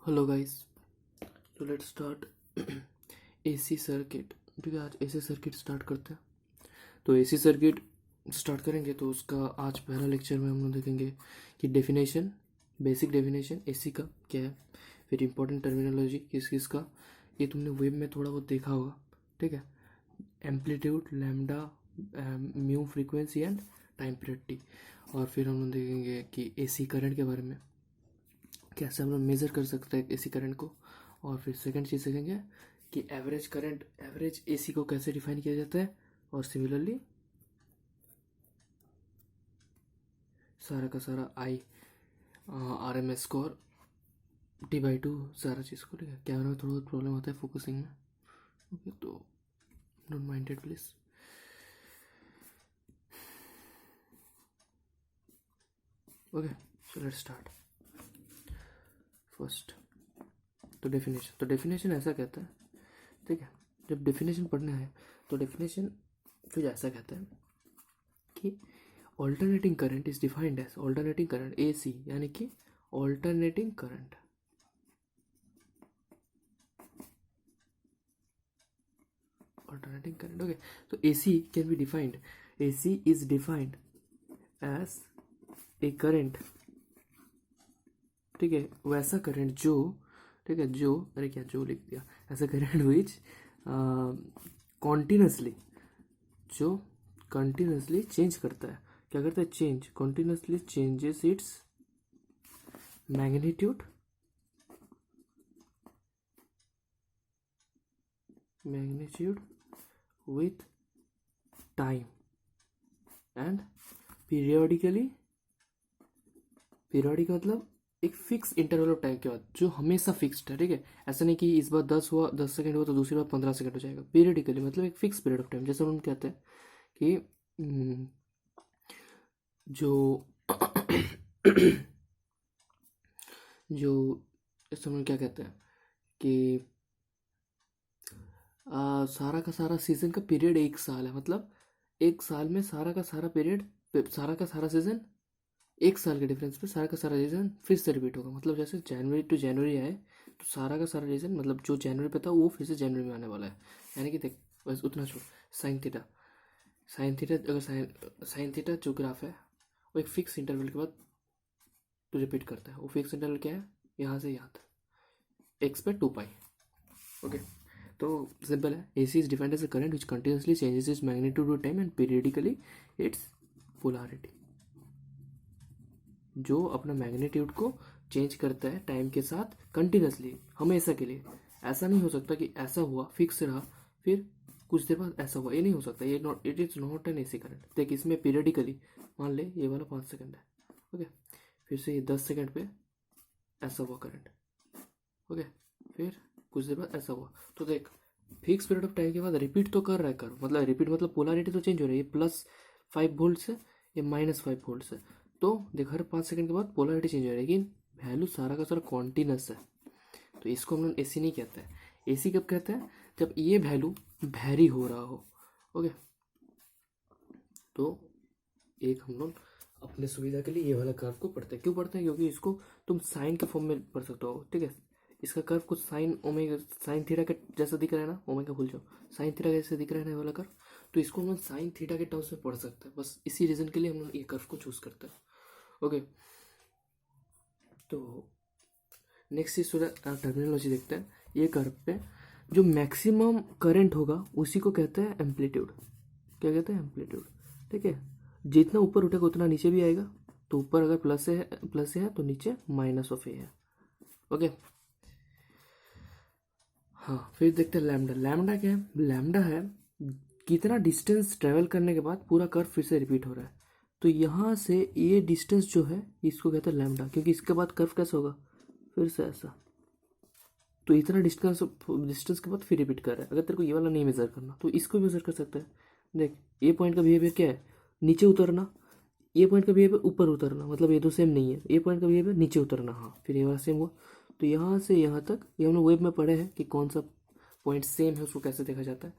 Hello guys, तो let's start AC circuit. ठीक है, आज एसी सर्किट स्टार्ट करते हैं। तो एसी सर्किट स्टार्ट करेंगे तो उसका आज पहला लेक्चर में हम लोग देखेंगे कि डेफिनेशन, बेसिक डेफिनेशन एसी का क्या है, फिर इंपॉर्टेंट टर्मिनोलॉजी किस किस का, ये तुमने वेब में थोड़ा बहुत देखा होगा। ठीक है, amplitude, lambda, mu, frequency and time period T. और फिर हम लोग देखेंगे कि एसी करंट के बारे में, कैसे हम लोग मेज़र कर सकते हैं एसी करंट को। और फिर सेकंड चीज़ सीखेंगे कि एवरेज करंट, एवरेज एसी को कैसे डिफाइन किया जाता है। और सिमिलरली सारा का सारा I R M S score T सारा चीज़ को। ठीक है, कैमरा में थोड़ा बहुत प्रॉब्लम होता है फोकसिंग में। ओके, तो don't mind it please. Okay, so let's start. First तो डेफिनेशन ऐसा कहता है, ठीक है, जब डेफिनेशन पढ़ना है तो डेफिनेशन कुछ ऐसा कहता है कि alternating current is defined as alternating current AC, यानी कि alternating current. Alternating current, okay. तो AC can be defined, AC is defined as a current, ठीक है, वैसा करंट जो, ठीक है, जो, अरे क्या जो लिख दिया, ऐसा करंट विच कॉन्टिन्यूसली, जो कंटिन्यूसली चेंज करता है, क्या करता है, change, continuously changes its magnitude, magnitude with time and periodically, periodic मतलब एक फिक्स इंटरवल ऑफ टाइम के बाद, जो हमेशा फिक्स्ड है। ठीक है, ऐसा नहीं कि इस बार 10 हुआ, 10 सेकंड हुआ तो दूसरी बार 15 सेकंड हो जाएगा। पीरियडिकली मतलब एक फिक्स पीरियड ऑफ टाइम, जैसे हम कहते हैं कि जो जो इस समय क्या कहते हैं कि सारा का सारा सीजन का पीरियड एक साल है। मतलब एक साल में सारा का सारा पीरियड, सारा का सारा सीजन एक साल के डिफरेंस पे सारा का सारा रीजन फिर से रिपीट होगा। मतलब जैसे जनवरी टू जनवरी आए तो सारा का सारा रीजन, मतलब जो जनवरी पे था वो फिर से जनवरी में आने वाला है। यानी कि देख, बस उतना छोड़। साइन थीटा, अगर साइन थीटा जो ग्राफ है वो एक फिक्स इंटरवल के बाद रिपीट करता है। वो फिक्स इंटरवल क्या है, यहाँ से यहाँ तक, एक्स पे 2 पाई। ओके, तो सिंपल है, AC is defined as a current which continuously changes its magnitude with time and periodically its polarity, जो अपना मैग्नीट्यूड को चेंज करता है टाइम के साथ कंटिन्यूसली, हमेशा के लिए। ऐसा नहीं हो सकता कि ऐसा हुआ फिक्स रहा फिर कुछ देर बाद ऐसा हुआ, ये नहीं हो सकता। ये not, it is not an AC current. देख, इसमें पीरियडिकली मान ले ये वाला 5 सेकंड है, ओके, फिर से ये 10 सेकंड पे ऐसा हुआ करंट, ओके, फिर कुछ देर बाद ऐसा हुआ। तो देख, फिक्स पीरियड ऑफ टाइम के बाद रिपीट तो कर रहा है कर, मतलब रिपीट मतलब पोलैरिटी तो चेंज हो रही है। +5 वोल्ट से ये -5 वोल्ट से, तो देख हर 5 सेकंड के बाद पोलैरिटी चेंज हो रही है, लेकिन वैल्यू सारा का सारा कॉन्टिन्यूस है। तो इसको हम लोग एसी नहीं कहते हैं। एसी कब कहते हैं, जब ये वैल्यू वैरी हो रहा हो। ओके, तो एक हम लोग अपने सुविधा के लिए ये वाला कर्व को पढ़ते हैं। क्यों पढ़ते हैं, क्योंकि इसको तुम साइन के फॉर्म में पढ़ सकते हो। ठीक है, इसका कर्व कुछ साइन ओमेगा, साइन थीटा के जैसा दिख रहा है ना, ओमेगा भूल जाओ, साइन थीटा जैसे दिख रहा है ना ये वाला कर्व, तो इसको हम लोग साइन थीटा के टर्म्स में पढ़ सकते हैं। बस इसी रीजन के लिए हम लोग ये कर्व को चूज करते हैं। ओके, तो नेक्स्ट इस टर्मिनोलॉजी देखते हैं। ये कर्व पे जो मैक्सिमम करंट होगा उसी को कहते हैं एम्पलीट्यूड। क्या कहते हैं, एम्पलीट्यूड। ठीक है, जितना ऊपर उठेगा उतना नीचे भी आएगा। तो ऊपर अगर प्लस है तो नीचे -ए है। ओके, हाँ, फिर देखते हैं लैम्डा। लैम्डा क्या है, लैम्डा है कितना डिस्टेंस ट्रेवल करने के बाद पूरा कर्व फिर से रिपीट हो रहा है। तो यहाँ से ये डिस्टेंस जो है इसको कहते हैं लैम्डा, क्योंकि इसके बाद कर्व कैसा होगा, फिर से ऐसा। तो इतना डिस्टेंस के बाद फिर रिपीट कर रहा है। अगर तेरे को ये वाला नहीं मेजर करना तो इसको मेजर कर सकता है। देख, ये पॉइंट का बिहेवियर क्या है, नीचे उतरना, ये पॉइंट का बिहेवियर ऊपर उतरना, मतलब ये तो सेम नहीं है। ये पॉइंट का बिहेवियर नीचे उतरना, हाँ, फिर ये वाला सेम हुआ। तो यहाँ से यहाँ तक ये हम लोग वेब में पढ़े हैं कि कौन सा पॉइंट सेम है, उसको कैसे देखा जाता है।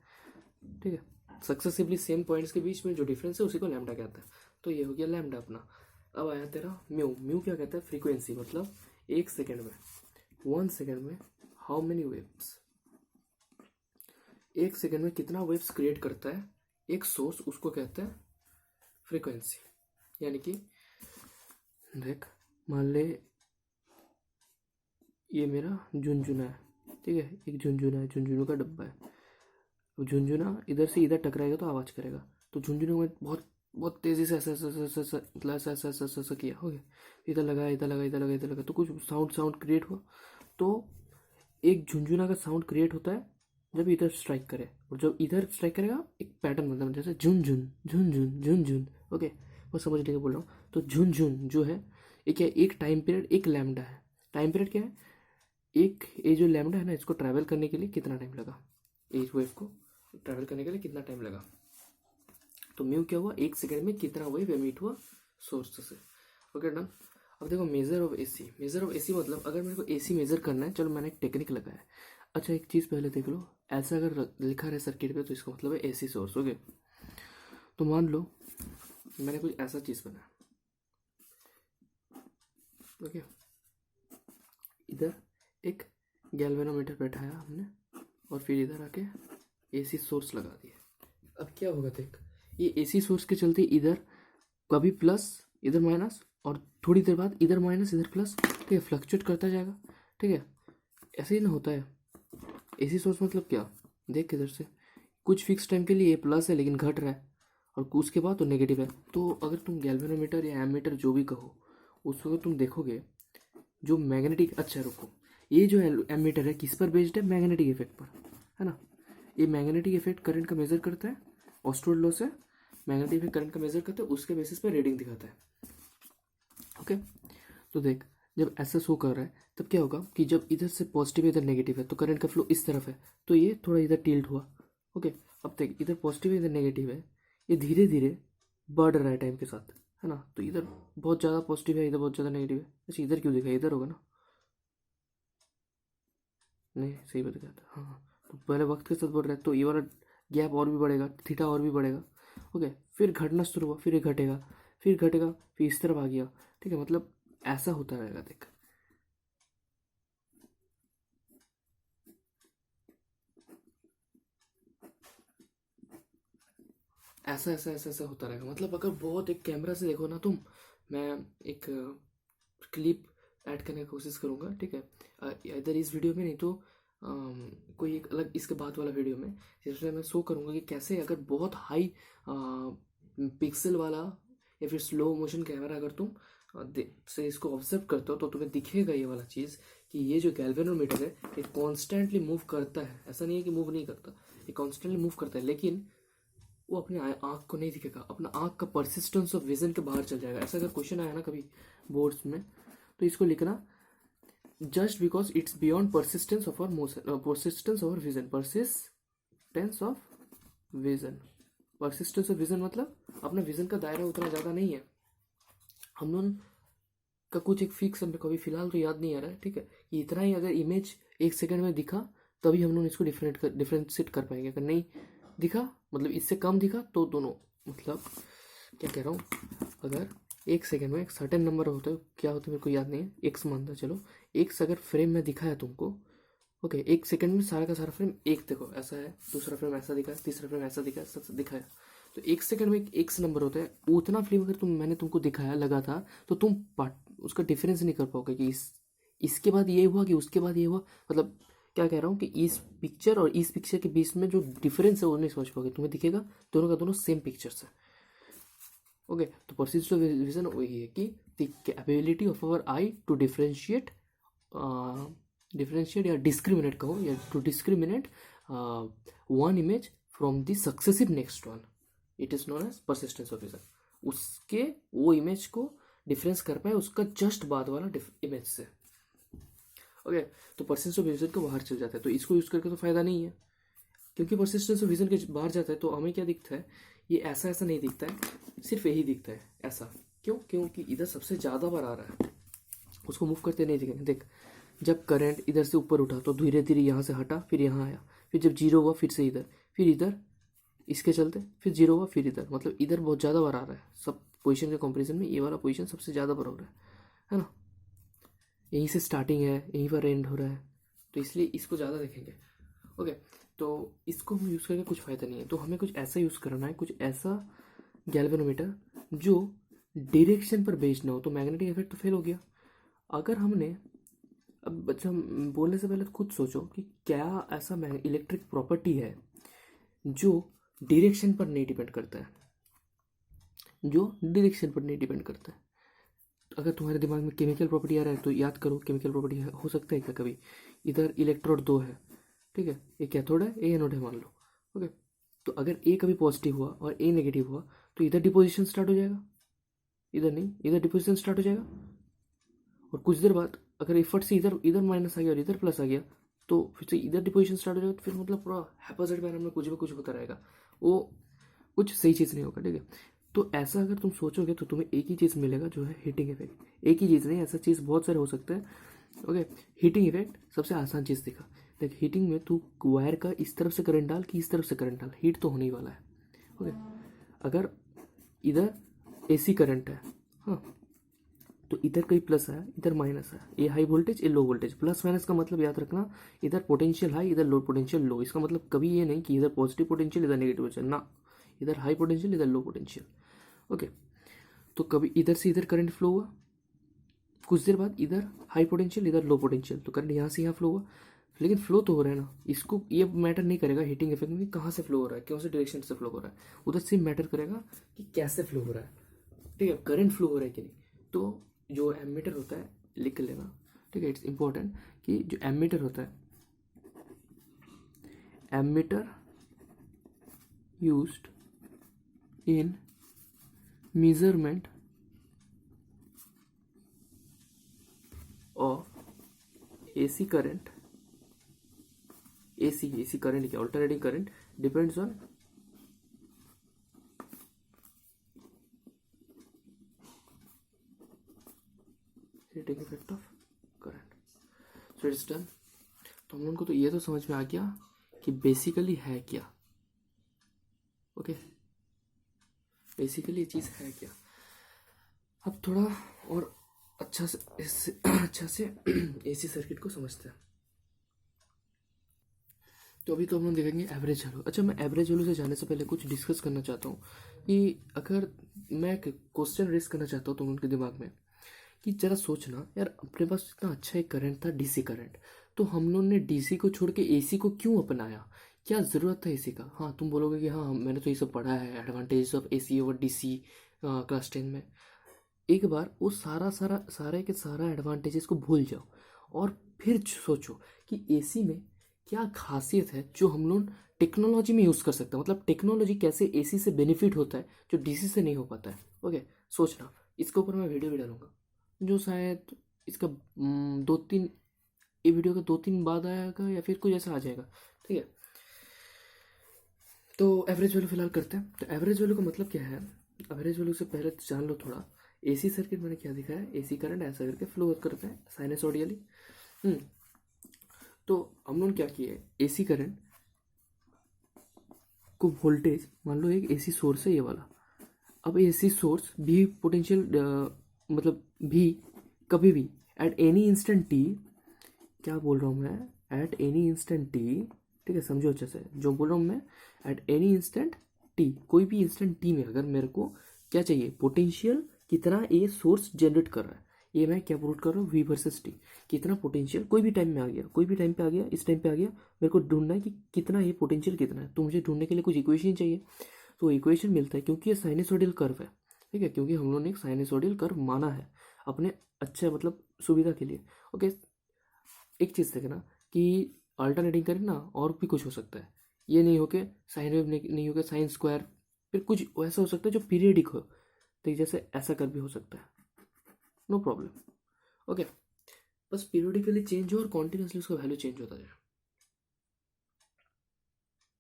ठीक है, सक्सेसिवली सेम पॉइंट्स के बीच में जो डिफरेंस है उसी को लैम्डा कहता है। तो ये हो गया लैम्डा अपना। अब आया तेरा म्यू। म्यू क्या कहता है, फ्रीक्वेंसी, मतलब 1 सेकेंड में 1 सेकेंड में हाउ मेनी वेव्स, 1 सेकेंड में कितना वेव्स क्रिएट करता है एक सोर्स, उसको कहते हैं फ्रीक्वेंसी। यानी कि देख, मान ले ये मेरा झुनझुना है, ठीक है, एक झुनझुना है, झुनझुनू का डब्बा है। अब झुनझुना इधर से इधर टकराएगा तो आवाज़ करेगा, तो झुनझुनू में बहुत बहुत तेज़ी से ऐसा ऐसा ऐसा ऐसा मतलब ऐसा ऐसा ऐसा ऐसा किया, हो गया, इधर लगा इधर लगा इधर लगा इधर लगा, तो कुछ साउंड क्रिएट हुआ। तो एक झुनझुना का साउंड क्रिएट होता है जब इधर स्ट्राइक करे, और जब इधर स्ट्राइक करेगा एक पैटर्न बनता है, जैसे झुन झुन झुन झुन झुन झुन। ओके, वो समझने के बोल रहा हूँ। तो झुन झुन जो है ये क्या है, एक टाइम पीरियड, एक लैम्डा है। टाइम पीरियड क्या है, एक ये जो लैम्डा है ना, इसको ट्रैवल करने के लिए कितना टाइम लगा, इस वेव को ट्रैवल करने के लिए कितना टाइम लगा। तो म्यू क्या हुआ, 1 सेकेंड में कितना वेव एमिट हुआ सोर्स से। Okay done. अब देखो measure of AC, measure of AC मतलब अगर मेरे को एसी मेजर करना है, चलो मैंने एक टेक्निक लगाया है। अच्छा एक चीज़ पहले देख लो, ऐसा अगर लिखा रहे सर्किट पे तो इसका मतलब है एसी सोर्स। ओके, तो मान लो मैंने कुछ ऐसा चीज़ बनाया, ओके, इधर एक गैल्वेनोमीटर बैठाया हमने, और फिर इधर आके एसी सोर्स लगा दिया। अब क्या होगा देख, ये एसी सोर्स के चलते इधर कभी प्लस इधर माइनस, और थोड़ी देर बाद इधर माइनस इधर प्लस, ठीक है, फ्लक्चुएट करता जाएगा, ठीक है, ऐसे ही ना होता है। एसी सोर्स मतलब क्या, देख इधर से कुछ फिक्स टाइम के लिए ये प्लस है लेकिन घट रहा है, और उसके बाद तो नेगेटिव है। तो अगर तुम गैल्वेनोमीटर या एमीटर जो भी कहो, उसको तुम देखोगे जो मैग्नेटिक, अच्छा रुको, ये जो एमीटर है किस पर बेस्ड है, मैग्नेटिक इफेक्ट पर, है ना। ये मैग्नेटिक इफेक्ट करंट का मेजर करता है, ऑस्ट्रोड लॉ से मैग्नेटिक इफेक्ट करंट का मेजर करता है, उसके बेसिस पर रीडिंग दिखाता है। ओके, तो देख जब ऐसा शो कर रहा है तब क्या होगा कि जब इधर से पॉजिटिव इधर नेगेटिव है तो करंट का फ्लो इस तरफ है, तो ये थोड़ा इधर टिल्ट हुआ। ओके, अब देख इधर पॉजिटिव इधर नेगेटिव है, ये धीरे धीरे बढ़ रहा है टाइम के साथ, है ना। तो इधर बहुत ज़्यादा पॉजिटिव है, इधर बहुत ज़्यादा नेगेटिव है। अच्छा इधर क्यों दिखा, इधर होगा ना, नहीं सही बात कहता है, हाँ। तो पहले वक्त के साथ बढ़ रहा है तो ये वाला गैप और भी बढ़ेगा, थीटा और भी बढ़ेगा। ओके, फिर घटना शुरू हुआ, फिर ये घटेगा, फिर घटेगा, फिर इस तरफ आ गया, ठीक है, मतलब ऐसा होता रहेगा। देख ऐसा ऐसा ऐसा ऐसा होता रहेगा, मतलब अगर बहुत एक कैमरा से देखो ना तुम, मैं एक क्लिप ऐड करने की कोशिश करूँगा, ठीक है, इधर इस वीडियो में नहीं तो कोई एक अलग इसके बाद वाला वीडियो में, जिसमें मैं शो करूँगा कि कैसे अगर बहुत हाई पिक्सल वाला या फिर स्लो मोशन कैमरा अगर तुम से इसको ऑब्जर्व करते हो तो तुम्हें दिखेगा ये वाला चीज़ कि ये जो गैल्वेनोमीटर है ये कॉन्स्टेंटली मूव करता है। ऐसा नहीं है कि मूव नहीं करता, ये कॉन्स्टेंटली मूव करता है, लेकिन वो अपने आँख को नहीं दिखेगा, अपना आँख का परसिस्टेंस ऑफ विजन के बाहर चल जाएगा। ऐसा अगर क्वेश्चन आया ना कभी बोर्ड्स में तो इसको लिखना, just because it's beyond persistence of our motion, persistence of vision, persistence of vision, persistence of vision मतलब अपना विजन का दायरा उतना ज़्यादा नहीं है। हम लोग का कुछ एक फिक्स हमें कभी फिलहाल तो याद नहीं आ रहा है, ठीक है, कि इतना ही अगर इमेज 1 सेकंड में दिखा तभी हम लोग इसको डिफरेंशिएट कर पाएंगे। अगर नहीं दिखा मतलब इससे कम दिखा तो दोनों, मतलब क्या कह रहा हूँ, अगर 1 सेकंड में एक सर्टेन नंबर होता है, क्या होता है मेरे को याद नहीं है, एक्स मानता चलो, एक्स अगर फ्रेम में दिखा है तुमको, ओके, 1 सेकंड में सारा का सारा फ्रेम एक देखो ऐसा है, दूसरा फ्रेम ऐसा दिखा है, तीसरा फ्रेम ऐसा दिखा है, सब दिखाया, तो 1 सेकंड में एक एक्स नंबर होता है। उतना फिल्म अगर मैंने तुमको दिखाया लगा था तो तुम उसका डिफरेंस नहीं कर पाओगे कि इसके बाद ये हुआ कि उसके बाद ये हुआ, मतलब क्या कह रहा हूँ कि इस पिक्चर और इस पिक्चर के बीच में जो डिफरेंस है वो नहीं समझ पाओगे, तुम्हें दिखेगा दोनों का दोनों सेम पिक्चर्स है। ओके, तो परसिस्टेंस ऑफ विजन वही है कि the capability of our eye to differentiate या डिस्क्रिमिनेट कहो, या to discriminate one image from the successive next one, it is known as persistence of vision. उसके वो इमेज को डिफरेंस कर पाए उसका जस्ट बाद वाला इमेज से। ओके, तो परसिस्टेंस ऑफ विजन के बाहर चल जाता है, तो इसको यूज करके तो फायदा नहीं है, क्योंकि परसिस्टेंस ऑफ विजन के बाहर जाता है तो हमें क्या दिखता है, ये ऐसा ऐसा नहीं दिखता है, सिर्फ यही दिखता है ऐसा। क्यों, क्योंकि इधर सबसे ज़्यादा बार आ रहा है, उसको मूव करते नहीं दिखेंगे। देख जब करंट इधर से ऊपर उठा तो धीरे धीरे यहाँ से हटा, फिर यहाँ आया, फिर जब जीरो हुआ फिर से इधर, फिर इधर, इसके चलते फिर जीरो हुआ, फिर इधर, मतलब इधर बहुत ज़्यादा बार आ रहा है। सब पोजीशन के कंपैरिजन में ये वाला पोजीशन सबसे ज़्यादा बार हो रहा है ना। यहीं से स्टार्टिंग है, यहीं पर एंड हो रहा है, तो इसलिए इसको ज़्यादा देखेंगे। ओके, तो इसको हम यूज़ करके कुछ फ़ायदा नहीं है, तो हमें कुछ ऐसा यूज़ करना है, कुछ ऐसा गैल्वेनोमीटर जो डायरेक्शन पर बेस्ड ना हो। तो मैग्नेटिक इफेक्ट तो फेल हो गया। अगर हमने, अब बच्चा बोलने से पहले खुद सोचो कि क्या ऐसा इलेक्ट्रिक प्रॉपर्टी है जो डायरेक्शन पर नहीं डिपेंड करता है, जो डायरेक्शन पर नहीं डिपेंड करता है। अगर तुम्हारे दिमाग में केमिकल प्रॉपर्टी आ रहा है तो याद करो, केमिकल प्रॉपर्टी हो सकता है क्या कभी, इधर इलेक्ट्रोड दो है, ठीक है, ए कैथोड है, ए एनोड है मान लो। ओके, तो अगर ए कभी पॉजिटिव हुआ और ए नेगेटिव हुआ तो इधर डिपोजिशन स्टार्ट हो जाएगा, इधर नहीं, इधर डिपोजिशन स्टार्ट हो जाएगा। और कुछ देर बाद अगर एफर्ट से इधर इधर माइनस आ गया और इधर प्लस आ गया तो फिर से इधर डिपोजिशन स्टार्ट हो जाएगा। तो फिर मतलब पूरा हैपोजिट पैरम में कुछ भी कुछ होता रहेगा, वो कुछ सही चीज़ नहीं होगा, ठीक है। तो ऐसा अगर तुम सोचोगे तो तुम्हें एक ही चीज़ मिलेगा जो है हीटिंग इफेक्ट। एक ही चीज़ नहीं, ऐसा चीज़ बहुत सारे हो सकते हैं। ओके, हीटिंग इफेक्ट सबसे आसान चीज़ दिखा। देख, हीटिंग में तू वायर का इस तरफ से करंट डाल कि इस तरफ से करंट डाल, हीट तो होने ही वाला है। ओके, अगर इधर एसी करंट है, हाँ, तो इधर कहीं प्लस है, इधर माइनस है, ये हाई वोल्टेज, ये लो वोल्टेज। प्लस माइनस का मतलब याद रखना, इधर पोटेंशियल हाई, इधर लो पोटेंशियल लो। इसका मतलब कभी ये नहीं कि इधर पॉजिटिव पोटेंशियल इधर नेगेटिव पोटेंशियल, ना, इधर हाई पोटेंशियल इधर लो पोटेंशियल। ओके, तो कभी इधर से इधर करंट फ्लो हुआ, कुछ देर बाद इधर हाई पोटेंशियल इधर लो पोटेंशियल, तो करंट यहाँ से यहाँ फ्लो हुआ। लेकिन फ्लो तो हो रहा है ना, इसको ये मैटर नहीं करेगा हीटिंग इफेक्ट में कहाँ से फ्लो हो रहा है, कौन से डायरेक्शन से फ्लो हो रहा है, उधर सिर्फ मैटर करेगा कि कैसे फ्लो हो रहा है, ठीक है, करंट फ्लो हो रहा है कि नहीं। तो जो एमीटर होता है, लिख लेना, ठीक है, इट्स इंपॉर्टेंट कि जो एमीटर होता है, ammeter used in measurement of AC current, AC current क्या, alternating current depends on heating effect of current. So it's done. तो हम लोगों को तो ये तो समझ में आ गया कि बेसिकली है क्या। ओके, बेसिकली ये चीज़ है क्या। अब थोड़ा और अच्छा से एसी सर्किट को समझते हैं। तो अभी तो हम लोग देखेंगे एवरेज वैल्यू। अच्छा, मैं एवरेज वैल्यू से जाने से पहले कुछ डिस्कस करना चाहता हूँ कि अगर मैं क्वेश्चन रेस करना चाहता हूँ तुम उनके दिमाग में कि जरा सोचना यार, अपने पास इतना अच्छा एक करंट था, डीसी करंट, तो हम लोग ने डीसी को छोड़ के एसी को क्यों अपनाया, क्या ज़रूरत था एसी का। हाँ, तुम बोलोगे कि हाँ मैंने तो ये सब पढ़ा है, advantage of AC over DC class 10 में। एक बार वो सारे के सारा एडवांटेजेस को भूल जाओ और फिर सोचो कि एसी में क्या खासियत है जो हम लोग टेक्नोलॉजी में यूज़ कर सकते हैं, मतलब टेक्नोलॉजी कैसे एसी से बेनिफिट होता है जो डीसी से नहीं हो पाता है। ओके, सोचना, इसके ऊपर मैं वीडियो भी डालूंगा जो शायद इसका 2-3, ये वीडियो का 2-3 बाद आएगा या फिर कुछ ऐसा आ जाएगा, ठीक है। तो एवरेज वैल्यू फिलहाल करते हैं। तो एवरेज वैल्यू का मतलब क्या है, एवरेज वैल्यू से पहले तो जान लो थोड़ा, एसी सर्किट मैंने क्या दिखाया है, एसी करंट ऐसा करके फ्लो करता है साइनसॉइडली। तो हम लोग क्या किए, एसी करंट को वोल्टेज मान लो, एक एसी सोर्स है ये वाला। अब एसी सोर्स भी पोटेंशियल, मतलब भी कभी भी एट एनी इंस्टेंट टी, क्या बोल रहा हूँ मैं, एट एनी इंस्टेंट टी, ठीक है, समझो अच्छे से जो बोल रहा हूँ मैं, एट एनी इंस्टेंट टी, कोई भी इंस्टेंट टी में अगर मेरे को क्या चाहिए, पोटेंशियल कितना ये सोर्स जनरेट कर रहा है, ये मैं क्या प्रूव कर रहा हूँ, वी वर्सेस टी, कितना पोटेंशियल कोई भी टाइम में आ गया, कोई भी टाइम पे आ गया, इस टाइम पे आ गया, मेरे को ढूंढना है कि कितना ये पोटेंशियल कितना है। तो मुझे ढूंढने के लिए कुछ इक्वेशन चाहिए, तो इक्वेशन मिलता है क्योंकि ये साइनसोइडल कर्व है, ठीक है, क्योंकि हम लोगों ने एक साइनसोइडल कर्व माना है अपने अच्छे मतलब सुविधा के लिए। ओके, एक चीज़ देखना कि अल्टरनेटिंग करें ना और भी कुछ हो सकता है, ये नहीं हो के साइन वेव नहीं हो के साइन स्क्वायर, फिर कुछ वैसा हो सकता है जो पीरियडिक हो, तो जैसे ऐसा कर भी हो सकता है, नो प्रॉब्लम। ओके, बस पीरियडिकली चेंज हो और कॉन्टिन्यूसली उसका वैल्यू चेंज होता जाए।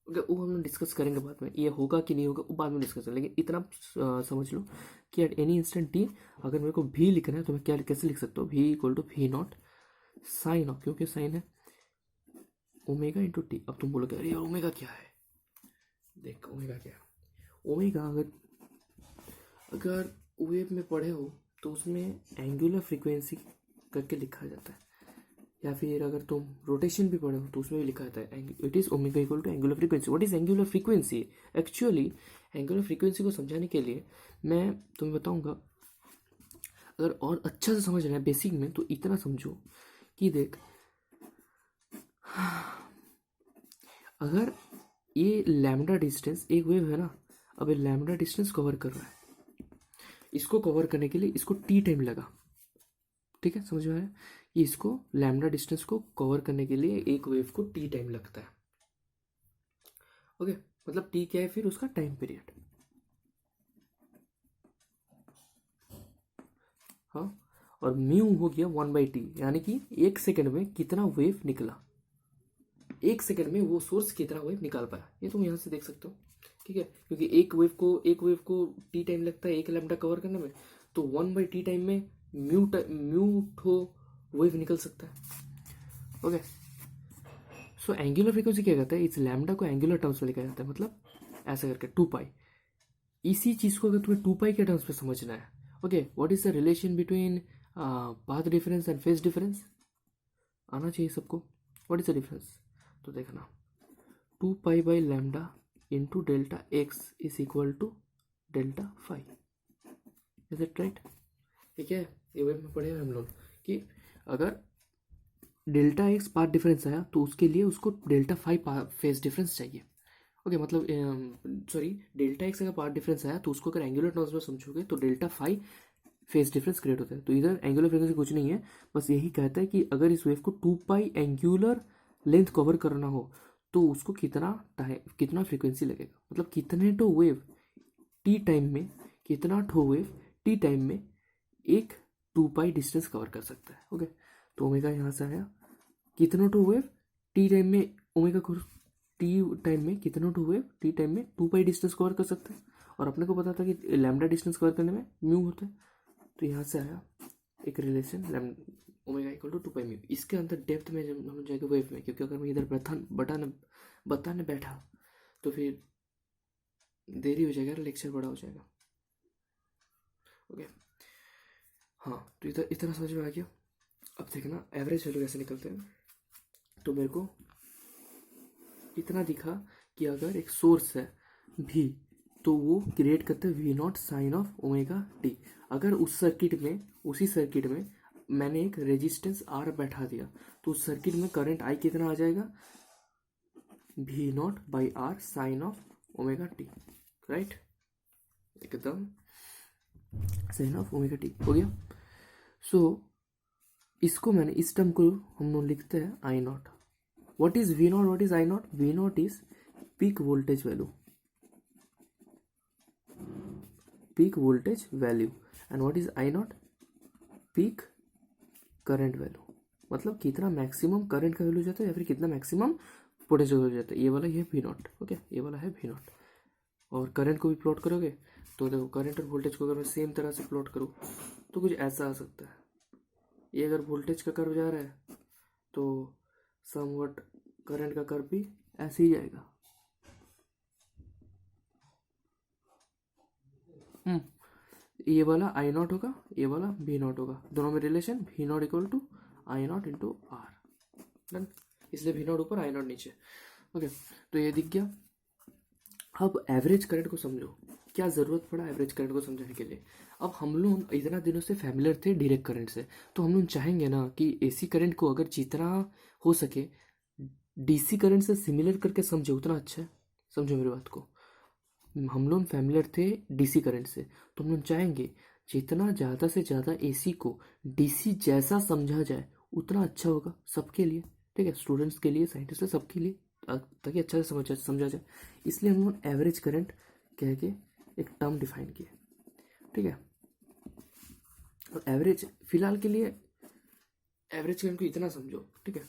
ओके, वो हम लोग डिस्कस करेंगे बाद में, ये होगा कि नहीं होगा वो बाद में डिस्कस करेंगे, लेकिन इतना समझ लो कि एट एनी इंस्टेंट टी अगर मेरे को भी लिखना है तो मैं क्या कैसे लिख सकता हूँ, भी इक्वल टू भी नॉट साइन ऑफ, क्योंकि साइन है ओमेगा इंटू टी। अब तुम बोलोगे अरे यार ओमेगा क्या है, देख ओमेगा क्या है, ओमेगा अगर अगर वेव में पढ़े हो तो उसमें एंगुलर फ्रीक्वेंसी करके लिखा जाता है। या फिर अगर तुम रोटेशन भी पढ़े हो तो उसमें भी लिखा जाता है it is omega equal to angular frequency. What is angular frequency? Actually angular frequency को समझाने के लिए मैं तुम्हें बताऊंगा, अगर और अच्छा से समझना है बेसिक में तो इतना समझो कि देख, अगर ये लैम्डा डिस्टेंस एक वेव है ना, अब ये लैम्डा डिस्टेंस कवर कर रहा है, इसको कवर करने के लिए इसको टी टाइम लगा, ठीक है, समझ में आया कि इसको लैम्डा डिस्टेंस को कवर करने के लिए एक वेव को टी टाइम लगता है। ओके, मतलब टी क्या है फिर उसका टाइम पीरियड। हाँ, और म्यू हो गया 1/t, यानी कि एक सेकंड में कितना वेव निकला, एक सेकंड में वो सोर्स कितना वेव निकाल पाया, ये तुम यहाँ से देख सकते हो, ठीक है, क्योंकि एक वेव को टी टाइम लगता है एक लैम्डा कवर करने में, तो 1/t टाइम में म्यू ठो वेव निकल सकता है। ओके, सो एंगुलर फ्रीक्वेंसी क्या कहता है, इस लैम्डा को एंगुलर टर्म्स में लिखा जाता है, मतलब ऐसा करके 2π। इसी चीज को अगर तुम्हें 2π के टर्म्स में समझना है, okay, what is the relation between path difference and phase difference, आना चाहिए सबको। व्हाट इज द डिफरेंस, तो देखना 2π/λ into delta x is equal to delta phi, is it right? ठीक है, ये वेब में पढ़े हम लोग कि अगर डेल्टा एक्स पाथ डिफरेंस आया तो उसके लिए उसको डेल्टा फाई फेज डिफरेंस चाहिए। ओके, मतलब सॉरी, डेल्टा एक्स अगर पाथ डिफरेंस आया तो उसको अगर एंगुलर टर्म्स में समझोगे तो delta phi phase difference create होता है। तो इधर एंगुलर फ्रीक्वेंसी कुछ नहीं है, बस यही कहता है कि अगर इस वेव को 2π एंगुलर लेंथ कवर करना हो तो उसको कितना फ्रीक्वेंसी लगेगा, मतलब कितने टो वेव टी टाइम में, कितना ठो वेव टी टाइम में एक 2π डिस्टेंस कवर कर सकता है। ओके, तो ओमेगा यहाँ से आया, कितनों टू वेव टी टाइम में, ओमेगा को टी टाइम में कितनों टू वेव टी टाइम में 2π डिस्टेंस कवर कर सकते हैं, और अपने को पता था कि लैम्डा डिस्टेंस कवर करने में म्यू होता है, तो यहाँ से आया एक relation omega equal to 2π mu. इसके अंदर डेप्थ में जब हम जाएगा वेव में, क्योंकि अगर मैं इधर बताने बैठा तो फिर देरी हो जाएगा, लेक्चर बड़ा हो जाएगा। ओके, हाँ, तो इतना समझ में आ गया। अब देखना एवरेज वैल्यू कैसे निकलते हैं। तो मेरे को इतना दिखा कि अगर एक सोर्स है भी तो वो क्रिएट करते हैं V0 sign of omega T. अगर उसी सर्किट में मैंने एक रेजिस्टेंस R बैठा दिया तो उस सर्किट में करंट I कितना आ जाएगा, V0/R sine of omega t, right, एकदम साइन ऑफ ओमेगा टी हो गया। सो इसको मैंने इस टर्म को हम लोग लिखते हैं I0। What is V0, what is I0? V0 is peak voltage value and what is I0? Peak current value, मतलब कितना मैक्सिमम करंट का वैल्यू जाता है या फिर कितना मैक्सिमम पोटेंशियल वैल्यू जाता है। ये वाला ये V0, ओके, ये वाला है V0। और करंट को भी प्लॉट करोगे तो देखो करंट और वोल्टेज को अगर मैं सेम तरह से प्लॉट करूँ तो कुछ ऐसा आ सकता है। ये अगर वोल्टेज का कर्व जा रहा है तो समवट करंट का कर्व भी ऐसे ही जाएगा। ये वाला I0 होगा, ये वाला V0 होगा, दोनों में relation V0 equal to I0 into R, done. इसलिए V0 ऊपर I0 नीचे। ओके, तो ये दिख गया। अब एवरेज करंट को समझो, क्या ज़रूरत पड़ा एवरेज करंट को समझाने के लिए। अब हम लोग इतना दिनों से फैमिलियर थे डायरेक्ट करंट से, तो हम लोग चाहेंगे ना कि एसी करंट को अगर जितना हो सके डीसी करंट से सिमिलर करके समझे उतना अच्छा है। समझो मेरी बात को, हम लोग फैमिलियर थे डीसी करंट से, तो हम लोग चाहेंगे जितना ज़्यादा से ज़्यादा एसी को डीसी जैसा समझा जाए उतना अच्छा होगा सबके लिए, ठीक है, स्टूडेंट्स के लिए, साइंटिस्ट है, सबके लिए, ताकि अच्छा से समझा जाए। इसलिए हम लोग एवरेज करंट कह के एक टर्म डिफाइन किया, ठीक है। और एवरेज फिलहाल के लिए एवरेज करंट को इतना समझो, ठीक है।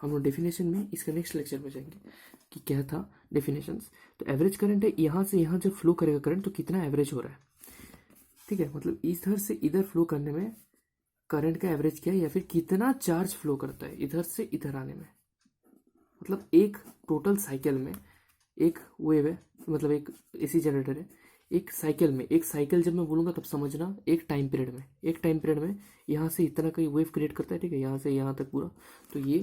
हम लोग डेफिनेशन में इसके नेक्स्ट लेक्चर में जाएंगे कि क्या था डेफिनेशंस। तो एवरेज करंट है यहाँ से यहाँ जब फ्लो करेगा करंट तो कितना एवरेज हो रहा है, ठीक है, मतलब इधर से इधर फ्लो करने में करंट का एवरेज क्या है, या फिर कितना चार्ज फ्लो करता है इधर से इधर आने में। मतलब एक टोटल साइकिल में एक वेव है, मतलब एक एसी जनरेटर है, एक साइकिल जब मैं बोलूँगा तब समझना, एक टाइम पीरियड में यहाँ से इतना का वेव क्रिएट करता है, ठीक है, यहाँ से यहाँ तक पूरा, तो ये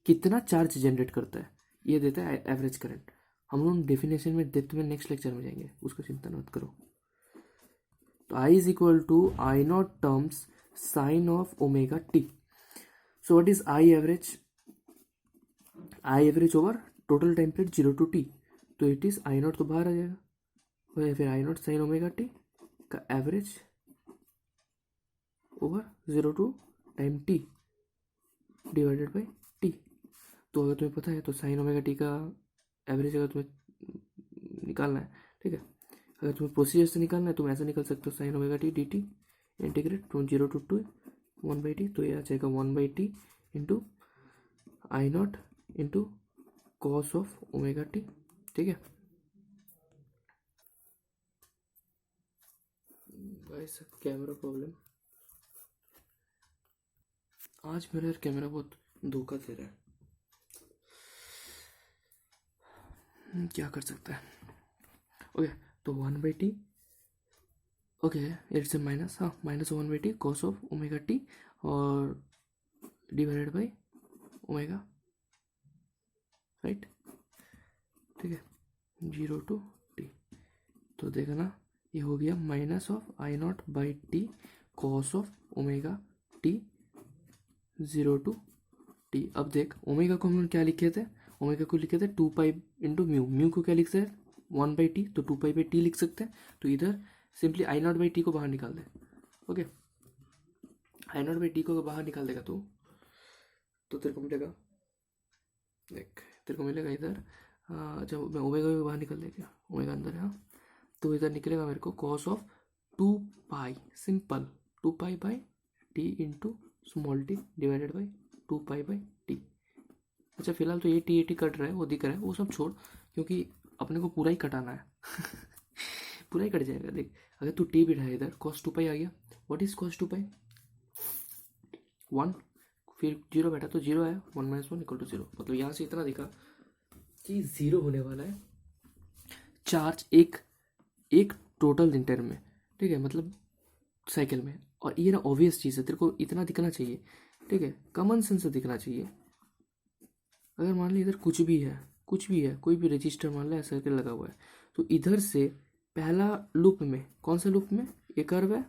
कितना चार्ज जनरेट करता है, ये देता है एवरेज करंट। हम लोग डेफिनेशन में डेप्थ में नेक्स्ट लेक्चर में जाएंगे, उसको चिंता मत करो। तो I is equal to I naught terms sine of omega t. So what is I average over total time period 0 to t, तो इट इज आई नॉट तो बाहर आ जाएगा, और फिर I naught sine omega t का average over 0 to time t divided by t। तो अगर तुम्हें पता है तो साइन ओमेगा टी का एवरेज अगर तुम्हें निकालना है, ठीक है, अगर तुम्हें प्रोसीजर से निकालना है तुम ऐसा निकल सकते हो, sign omega T D T integrate from 0 to 2 1/t, तो ये आ जाएगा 1/t into I not into cos of omega T, ठीक है। भाई सब कैमरा प्रॉब्लम, आज मेरा यार कैमरा बहुत धोखा दे रहा है, क्या कर सकता है। ओके, तो 1/t, okay it's a minus, हाँ minus 1/t cos of omega t और डिवाइडेड बाई ओमेगा, राइट, ठीक है, 0 to t। तो देखा ना, ये हो गया minus of I naught by T cos of omega T 0 to t। अब देख ओमेगा को हम लोग क्या लिखे थे, ओमेगा को लिखे थे 2 पाई इंटू म्यू, म्यू को क्या लिख सकते हैं 1/t, तो 2 पाई/t लिख सकते हैं। तो इधर simply I naught by T को बाहर निकाल दे, okay, I naught by T को बाहर निकाल देगा तो तेरे को मिलेगा, देख तेरे को मिलेगा इधर, जब मैं ओमेगा को बाहर निकाल देगा, ओमेगा अंदर है, हाँ, तो इधर निकलेगा मेरे को cos of 2 pi, simple 2 pi into small t divided by 2 pi. अच्छा फिलहाल तो ये टी कट रहा है, वो दिख रहा है, वो सब छोड़, क्योंकि अपने को पूरा ही कटाना है पूरा ही कट जाएगा। देख अगर तू टी बिठाए इधर cos 2 पाई आ गया, व्हाट इज cos 2 पाई 1, फिर 0 बैठा तो 0 आया, 1 - 1 = 0, मतलब यहाँ से इतना दिखा कि 0 होने वाला है चार्ज एक टोटल इंटर में, ठीक है, मतलब साइकिल में। और ये ना ऑब्वियस चीज़ है, तेरे को इतना दिखना चाहिए, ठीक है, कॉमन सेंस से दिखना चाहिए। अगर मान ली इधर कुछ भी है, कोई भी रजिस्टर मान लो सर्किल लगा हुआ है, तो इधर से पहला लूप में, कौन सा लूप में, ये कर्व है,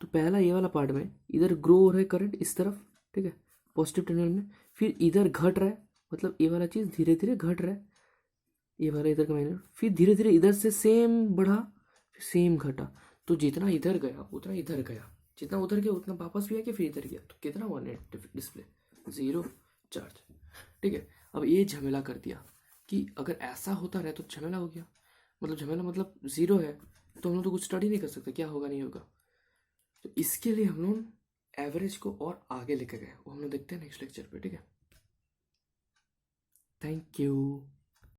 तो पहला ये वाला पार्ट में इधर ग्रो हो रहा है करंट इस तरफ, ठीक है, पॉजिटिव टर्मिनल में, फिर इधर घट रहा है, मतलब ये वाला चीज़ धीरे धीरे घट रहा है, ये वाला इधर का माइनस, फिर धीरे धीरे इधर से सेम बढ़ा, फिर सेम घटा, तो जितना इधर गया उतना इधर गया, जितना उधर गया उतना वापस भी आया, फिर इधर गया, तो कितना हुआ नेट डिस्प्ले 0 चार्ज, ठीक है। अब ये झमेला कर दिया कि अगर ऐसा होता रहे तो झमेला हो गया, मतलब झमेला मतलब 0 है, तो हम लोग तो कुछ स्टडी नहीं कर सकते क्या होगा नहीं होगा। तो इसके लिए हम लोग एवरेज को और आगे लेके गए, वो हम लोग देखते हैं नेक्स्ट लेक्चर पे, ठीक है। Thank you.